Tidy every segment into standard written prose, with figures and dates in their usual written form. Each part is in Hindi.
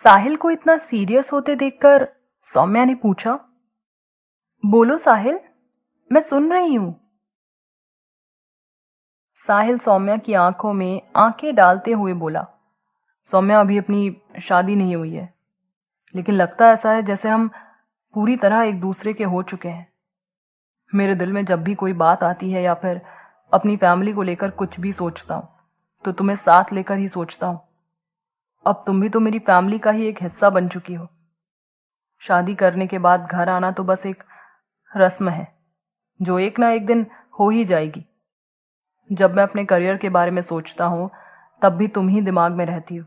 साहिल को इतना सीरियस होते देखकर सौम्या ने पूछा। बोलो साहिल, मैं सुन रही हूं। साहिल सौम्या की आंखों में आंखें डालते हुए बोला। सौम्या, अभी अपनी शादी नहीं हुई है, लेकिन लगता ऐसा है जैसे हम पूरी तरह एक दूसरे के हो चुके हैं। मेरे दिल में जब भी कोई बात आती है या फिर अपनी फैमिली को लेकर कुछ भी सोचता हूं तो तुम्हें साथ लेकर ही सोचता हूं। अब तुम भी तो मेरी फैमिली का ही एक हिस्सा बन चुकी हो। शादी करने के बाद घर आना तो बस एक रस्म है जो एक ना एक दिन हो ही जाएगी। जब मैं अपने करियर के बारे में सोचता हूं तब भी तुम ही दिमाग में रहती हो।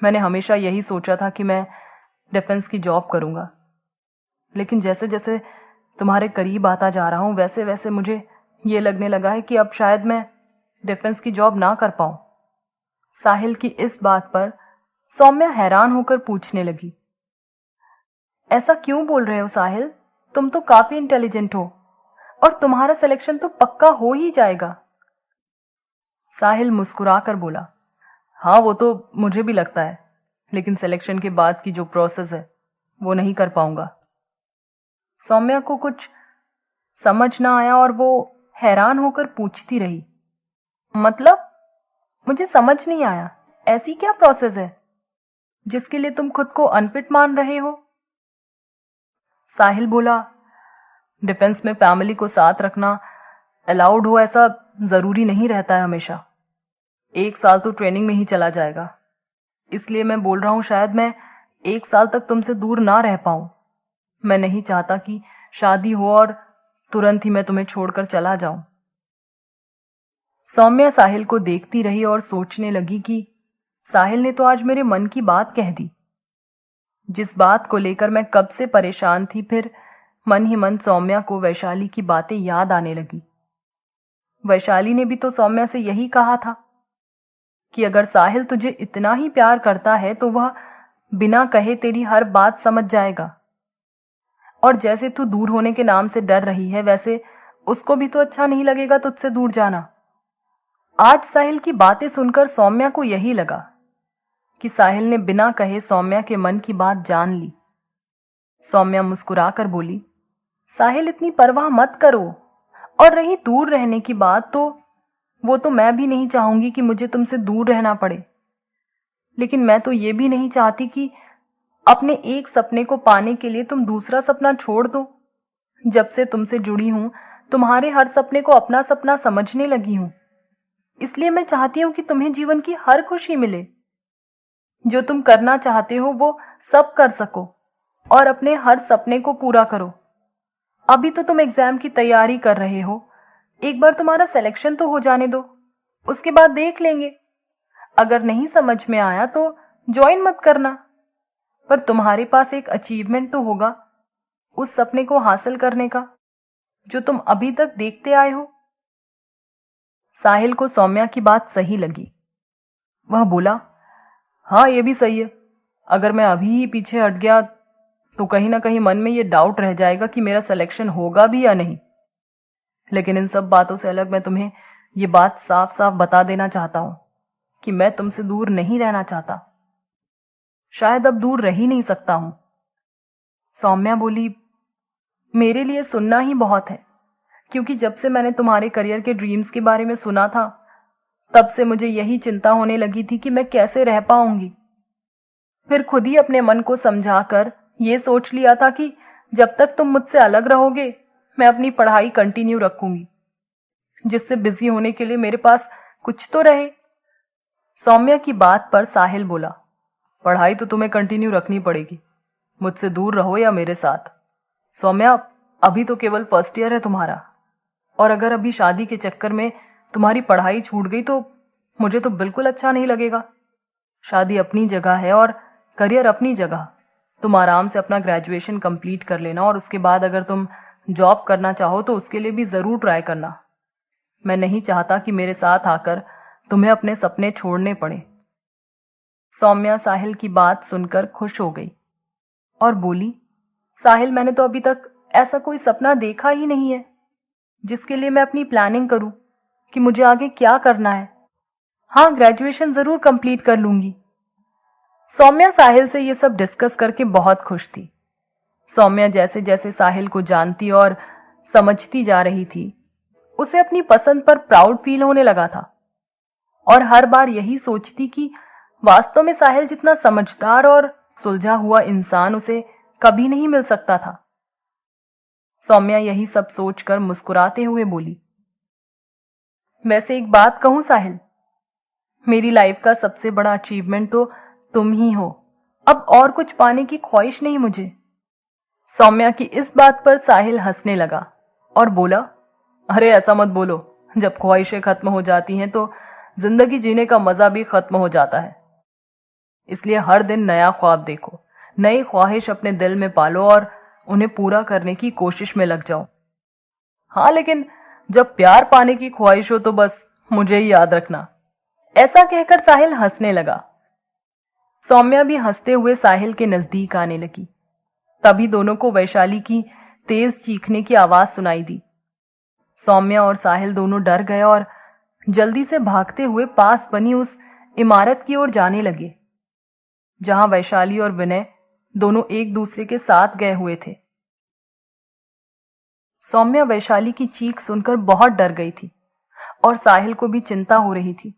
मैंने हमेशा यही सोचा था कि मैं डिफेंस की जॉब करूंगा, लेकिन जैसे जैसे तुम्हारे करीब आता जा रहा हूं वैसे वैसे मुझे ये लगने लगा है कि अब शायद मैं डिफेंस की जॉब ना कर पाऊं। साहिल की इस बात पर सौम्या हैरान होकर पूछने लगी। ऐसा क्यों बोल रहे हो साहिल? तुम तो काफी इंटेलिजेंट हो और तुम्हारा सिलेक्शन तो पक्का हो ही जाएगा। साहिल मुस्कुराकर बोला, हाँ वो तो मुझे भी लगता है, लेकिन सिलेक्शन के बाद की जो प्रोसेस है वो नहीं कर पाऊंगा। सौम्या को कुछ समझ ना आया और वो हैरान होकर पूछती रही, मतलब? मुझे समझ नहीं आया, ऐसी क्या प्रोसेस है जिसके लिए तुम खुद को अनफिट मान रहे हो? साहिल बोला, डिफेंस में फैमिली को साथ रखना अलाउड हो ऐसा जरूरी नहीं रहता है हमेशा। 1 साल तो ट्रेनिंग में ही चला जाएगा, इसलिए मैं बोल रहा हूं शायद मैं 1 साल तक तुमसे दूर ना रह पाऊं। मैं नहीं चाहता कि शादी हो और तुरंत ही मैं तुम्हें छोड़कर चला जाऊं। सौम्या साहिल को देखती रही और सोचने लगी कि साहिल ने तो आज मेरे मन की बात कह दी। जिस बात को लेकर मैं कब से परेशान थी, फिर मन ही मन सौम्या को वैशाली की बातें याद आने लगी। वैशाली ने भी तो सौम्या से यही कहा था कि अगर साहिल तुझे इतना ही प्यार करता है तो वह बिना कहे तेरी हर बात समझ जाएगा। और जैसे तू दूर होने के नाम से डर रही है, वैसे उसको भी तो अच्छा नहीं लगेगा तुझसे दूर जाना। आज साहिल की बातें सुनकर सौम्या को यही लगा कि साहिल ने बिना कहे सौम्या के मन की बात जान ली। सौम्या मुस्कुराकर बोली, साहिल इतनी परवाह मत करो। और रही दूर रहने की बात, तो वो तो मैं भी नहीं चाहूंगी कि मुझे तुमसे दूर रहना पड़े, लेकिन मैं तो ये भी नहीं चाहती कि अपने एक सपने को पाने के लिए तुम दूसरा सपना छोड़ दो। जब से तुमसे जुड़ी हूं तुम्हारे हर सपने को अपना सपना समझने लगी हूं, इसलिए मैं चाहती हूं कि तुम्हें जीवन की हर खुशी मिले। जो तुम करना चाहते हो वो सब कर सको और अपने हर सपने को पूरा करो। अभी तो तुम एग्जाम की तैयारी कर रहे हो, एक बार तुम्हारा सिलेक्शन तो हो जाने दो, उसके बाद देख लेंगे। अगर नहीं समझ में आया तो ज्वाइन मत करना, पर तुम्हारे पास एक अचीवमेंट तो होगा उस सपने को हासिल करने का जो तुम अभी तक देखते आए हो। साहिल को सौम्या की बात सही लगी। वह बोला, हाँ ये भी सही है। अगर मैं अभी ही पीछे हट गया तो कहीं ना कहीं मन में ये डाउट रह जाएगा कि मेरा सिलेक्शन होगा भी या नहीं। लेकिन इन सब बातों से अलग मैं तुम्हें ये बात साफ साफ बता देना चाहता हूं कि मैं तुमसे दूर नहीं रहना चाहता, शायद अब दूर रह ही नहीं सकता हूं। सौम्या बोली, मेरे लिए सुनना ही बहुत है, क्योंकि जब से मैंने तुम्हारे करियर के ड्रीम्स के बारे में सुना था तब से मुझे यही चिंता होने लगी थी कि मैं कैसे रह पाऊंगी। फिर खुद ही अपने मन को समझाकर ये सोच लिया था कि जब तक तुम मुझसे अलग रहोगे मैं अपनी पढ़ाई कंटिन्यू रखूंगी, जिससे बिजी होने के लिए मेरे पास कुछ तो रहे। सौम्या की बात पर साहिल बोला, पढ़ाई तो तुम्हें कंटिन्यू रखनी पड़ेगी, मुझसे दूर रहो या मेरे साथ। सौम्या, अभी तो केवल फर्स्ट ईयर है तुम्हारा, और अगर अभी शादी के चक्कर में तुम्हारी पढ़ाई छूट गई तो मुझे तो बिल्कुल अच्छा नहीं लगेगा। शादी अपनी जगह है और करियर अपनी जगह। तुम आराम से अपना ग्रेजुएशन कंप्लीट कर लेना और उसके बाद अगर तुम जॉब करना चाहो तो उसके लिए भी जरूर ट्राई करना। मैं नहीं चाहता कि मेरे साथ आकर तुम्हें अपने सपने छोड़ने पड़े। सौम्या साहिल की बात सुनकर खुश हो गई और बोली, साहिल, मैंने तो अभी तक ऐसा कोई सपना देखा ही नहीं है जिसके लिए मैं अपनी प्लानिंग करूं कि मुझे आगे क्या करना है। हाँ, ग्रेजुएशन जरूर कंप्लीट कर लूंगी। सौम्या साहिल से ये सब डिस्कस करके बहुत खुश थी। सौम्या जैसे जैसे साहिल को जानती और समझती जा रही थी, उसे अपनी पसंद पर प्राउड फील होने लगा था और हर बार यही सोचती कि वास्तव में साहिल जितना समझदार और सुलझा हुआ इंसान उसे कभी नहीं मिल सकता था। सौम्या यही सब सोचकर मुस्कुराते हुए बोली, वैसे एक बात कहूं साहिल, मेरी लाइफ का सबसे बड़ा अचीवमेंट तो तुम ही हो। अब और कुछ पाने की ख्वाहिश नहीं मुझे। सौम्या की इस बात पर साहिल हंसने लगा और बोला, अरे ऐसा मत बोलो, जब ख्वाहिशें खत्म हो जाती हैं तो जिंदगी जीने का मजा भी खत्म हो जाता है। इसलिए हर दिन नया ख्वाब देखो, नई ख्वाहिश अपने दिल में पालो और उन्हें पूरा करने की कोशिश में लग जाओ। हाँ, लेकिन जब प्यार पाने की ख्वाहिश हो तो बस मुझे ही याद रखना। ऐसा कहकर साहिल हंसने लगा। सौम्या भी हंसते हुए साहिल के नजदीक आने लगी। तभी दोनों को वैशाली की तेज चीखने की आवाज सुनाई दी। सौम्या और साहिल दोनों डर गए और जल्दी से भागते हुए पास बनी उस इमारत की ओर जाने लगे जहां वैशाली और विनय दोनों एक दूसरे के साथ गए हुए थे। सौम्या वैशाली की चीख सुनकर बहुत डर गई थी और साहिल को भी चिंता हो रही थी।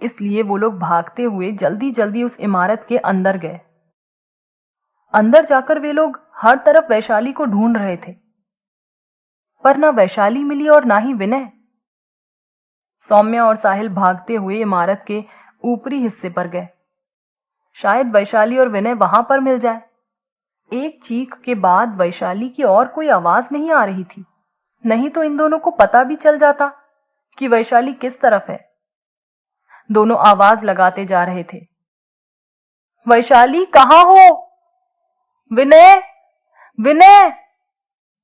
इसलिए वो लोग भागते हुए जल्दी जल्दी उस इमारत के अंदर गए। अंदर जाकर वे लोग हर तरफ वैशाली को ढूंढ रहे थे, पर ना वैशाली मिली और ना ही विनय। सौम्या और साहिल भागते हुए इमारत के ऊपरी हिस्से पर गए। शायद वैशाली और विनय वहां पर मिल जाए। एक चीख के बाद वैशाली की और कोई आवाज नहीं आ रही थी, नहीं तो इन दोनों को पता भी चल जाता कि वैशाली किस तरफ है। दोनों आवाज लगाते जा रहे थे, वैशाली कहाँ हो? विनय, विनय।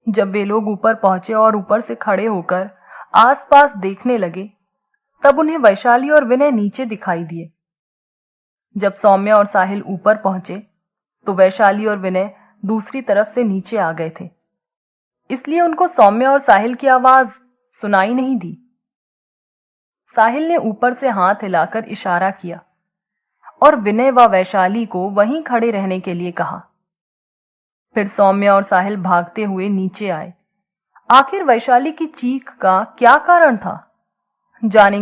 जब वे लोग ऊपर पहुंचे और ऊपर से खड़े होकर आसपास देखने लगे, तब उन्हें वैशाली और विनय नीचे दिखाई दिए। जब सौम्या और साहिल ऊपर पहुंचे तो वैशाली और विनय दूसरी तरफ से नीचे आ गए थे, इसलिए उनको सौम्या और साहिल की आवाज सुनाई नहीं दी। साहिल ने ऊपर से हाथ हिलाकर इशारा किया और विनय व वैशाली को वहीं खड़े रहने के लिए कहा। फिर सौम्या और साहिल भागते हुए नीचे आए। आखिर वैशाली की चीख का क्या कारण था, जानेंगे